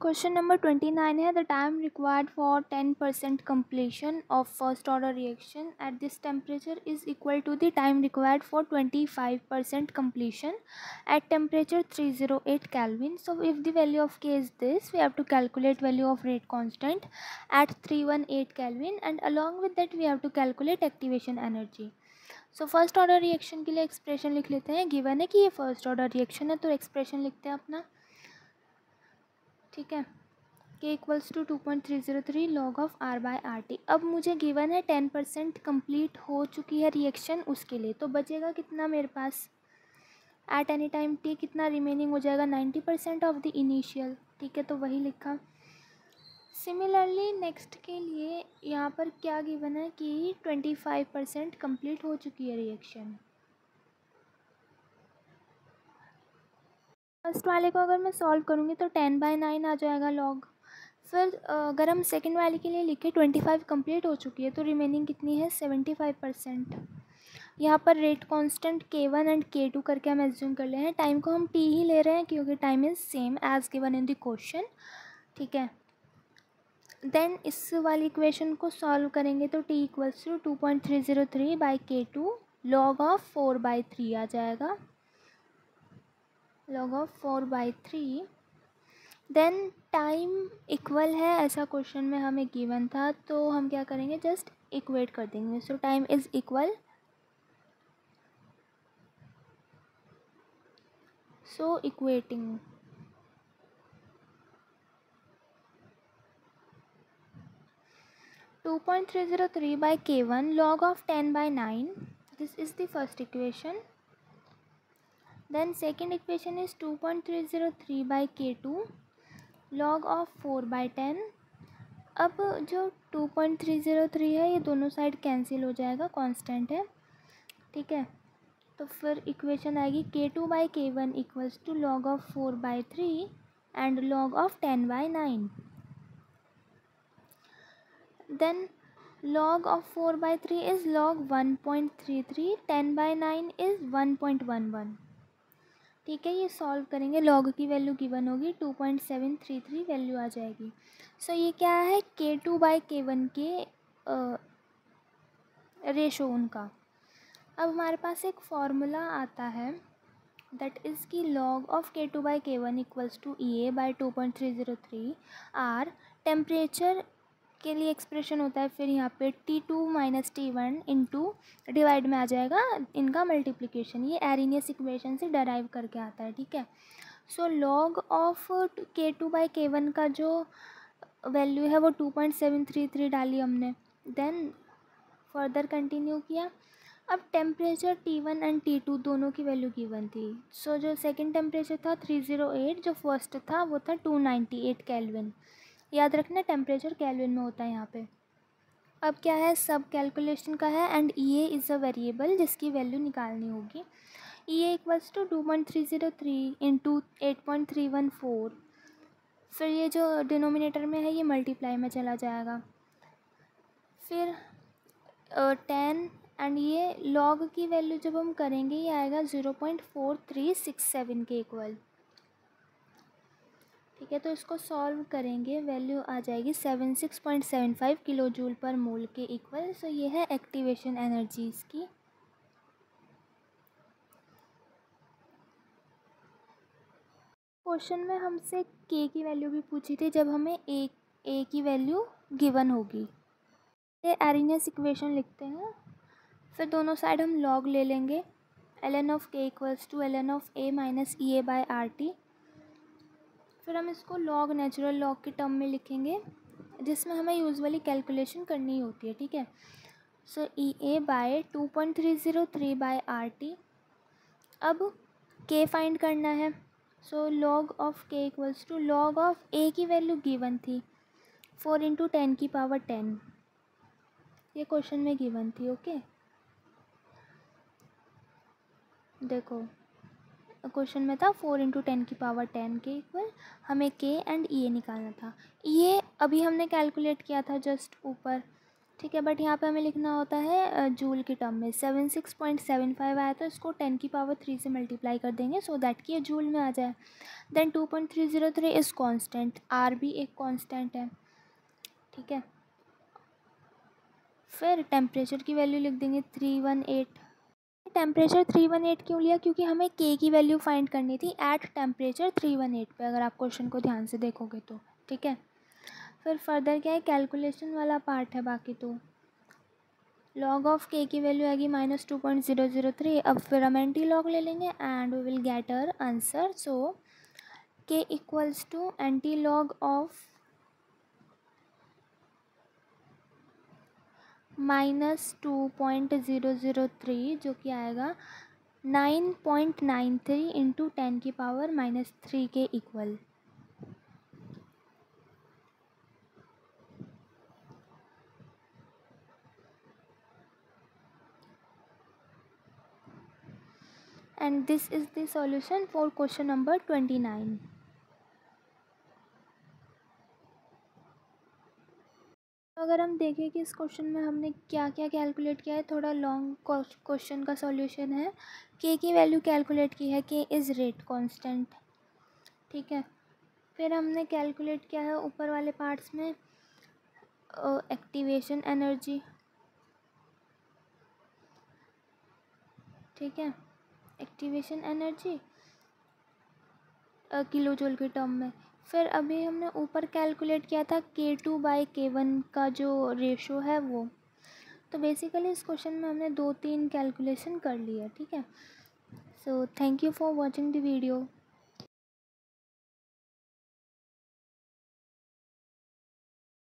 Question number 29 है the time required for 10% completion of first order reaction at this temperature is equal to the time required for 25% completion at temperature 308 Kelvin. So if the value of K is this, we have to calculate value of rate constant at 318 Kelvin, and along with that we have to calculate activation energy. So first order reaction के लिए expression लिख लेते हैं. Given है कि ये first order reaction है तो एक्सप्रेशन लिखते हैं अपना. ठीक है, K equals to 2.303 log of R by RT. अब मुझे गिवन है 10% कंप्लीट हो चुकी है रिएक्शन उसके लिए, तो बचेगा कितना मेरे पास एट एनी टाइम T, कितना रिमेनिंग हो जाएगा 90% ऑफ द इनिशियल. ठीक है, तो वही लिखा. सिमिलरली नेक्स्ट के लिए यहाँ पर क्या गिवन है कि 25% कंप्लीट हो चुकी है रिएक्शन. फर्स्ट वाले को अगर मैं सॉल्व करूँगी तो 10/9 आ जाएगा लॉग. फिर अगर हम सेकेंड वाले के लिए लिखें 25 कंप्लीट हो चुकी है तो रिमेनिंग कितनी है 75%. यहाँ पर rate constant K1 and K2 करके हम एज्यूम कर ले हैं. टाइम को हम T ही ले रहे हैं क्योंकि time is same as given in the question. ठीक है, देन इस वाली इक्वेशन को सॉल्व करेंगे तो T equals to 2.303 by K2 log of 4/3 आ जाएगा. Log of 4/3. Then time equal है ऐसा क्वेश्चन में हमें गिवन था, तो हम क्या करेंगे जस्ट इक्वेट कर देंगे. सो time is equal, so equating 2.303 by K1 log of 10/9. This is the first equation. Then second equation is 2.303 by K2 log of 4/10. अब जो 2.303 है ये दोनों साइड कैंसिल हो जाएगा, कांस्टेंट है. ठीक है, तो फिर इक्वेशन आएगी K2 by K1 equals to log of 4/3 and log of 10/9. Then log of 4/3 is log 1.33. 10/9 is 1.11. ठीक है, ये सॉल्व करेंगे. लॉग की वैल्यू गिवन होगी 2.733 वैल्यू आ जाएगी. सो ये क्या है K2 by K1 के रेशो उनका. अब हमारे पास एक फॉर्मूला आता है दैट इज़ की log of K2 by K1 equals to EA by 2.303 R. Temperature के लिए एक्सप्रेशन होता है, फिर यहाँ पे T2 minus T1 into divide में आ जाएगा इनका मल्टीप्लिकेशन. ये एरिनियस इक्वेशन से डराइव करके आता है. ठीक है, so log of K2 by K1 का जो वैल्यू है वो 2.733 डाली हमने. देन फर्दर कंटिन्यू किया. अब टेम्परेचर T1 एंड T2 दोनों की वैल्यू गिवन थी. सो जो सेकंड टेम्परेचर था 308, जो फर्स्ट था वो था 298 केल्विन. याद रखना टेम्परेचर केल्विन में होता है यहाँ पे. अब क्या है सब कैलकुलेशन का है and EA is a variable जिसकी वैल्यू निकालनी होगी. EA equals to 2.303 into 8.314. फिर ये जो डिनोमिनेटर में है ये मल्टीप्लाई में चला जाएगा. फिर 10 एंड ये लॉग की वैल्यू जब हम करेंगे ये आएगा 0.4367 के इक्वल. ठीक है, तो इसको सॉल्व करेंगे वैल्यू आ जाएगी 76.75 किलो जूल पर मोल के इक्वल. सो ये है एक्टिवेशन एनर्जी इसकी. क्वेश्चन में हमसे K की वैल्यू भी पूछी थी जब हमें A की वैल्यू गिवन होगी. ये एरिनियस इक्वेशन लिखते हैं. फिर दोनों साइड हम लॉग ले लेंगे. ln of K equals to ln of A minus EA by RT. फिर हम इसको लॉग नेचुरल लॉग के टर्म में लिखेंगे जिसमें हमें यूजुअली कैलकुलेशन करनी होती है. ठीक है, so EA by 2.303 by RT. अब K फाइंड करना है. So log of K equals to log of A की वैल्यू गिवन थी 4 इंटू 10 की पावर 10. ये क्वेश्चन में गिवन थी. ओके देखो क्वेश्चन में था 4 इंटू 10 की पावर 10 के इक्वल. हमें K एंड EA निकालना था. EA अभी हमने कैलकुलेट किया था जस्ट ऊपर. ठीक है, बट यहाँ पे हमें लिखना होता है जूल की टर्म में। 76.75 आया तो इसको 10⁻³ से मल्टीप्लाई कर देंगे सो दैट कि ये जूल में आ जाए। देन 2.303 इज़ कॉन्स्टेंट, आर भी एक कॉन्स्टेंट है, ठीक है। फिर टेम्परेचर की वैल्यू लिख देंगे 318। टेम्परेचर 318 क्यों लिया, क्योंकि हमें के की वैल्यू फाइंड करनी थी एट टेम्परेचर 318 पे, अगर आप क्वेश्चन को ध्यान से देखोगे तो, ठीक है। फिर फर्दर क्या है, कैलकुलेशन वाला पार्ट है बाकी तो। लॉग ऑफ के की वैल्यू आएगी -2.003। अब फिर हम एंटी लॉग ले लेंगे and we will get our answer. So K equals to anti log of -2.003 जो कि आएगा 9.93 into 10⁻³ K equal. And this is the solution for question number 29. अगर हम देखें कि इस क्वेश्चन में हमने क्या क्या कैलकुलेट किया है, थोड़ा लॉन्ग क्वेश्चन का सॉल्यूशन है। के की वैल्यू कैलकुलेट की है, के इज़ रेट कांस्टेंट, ठीक है। फिर हमने कैलकुलेट किया है ऊपर वाले पार्ट्स में एक्टिवेशन एनर्जी, ठीक है, एक्टिवेशन एनर्जी किलो जूल की टर्म में। फिर अभी हमने ऊपर कैलकुलेट किया था K2/K1 का जो रेशो है वो। तो बेसिकली इस क्वेश्चन में हमने 2-3 कैलकुलेशन कर ली है, ठीक है। So thank you for watching the video.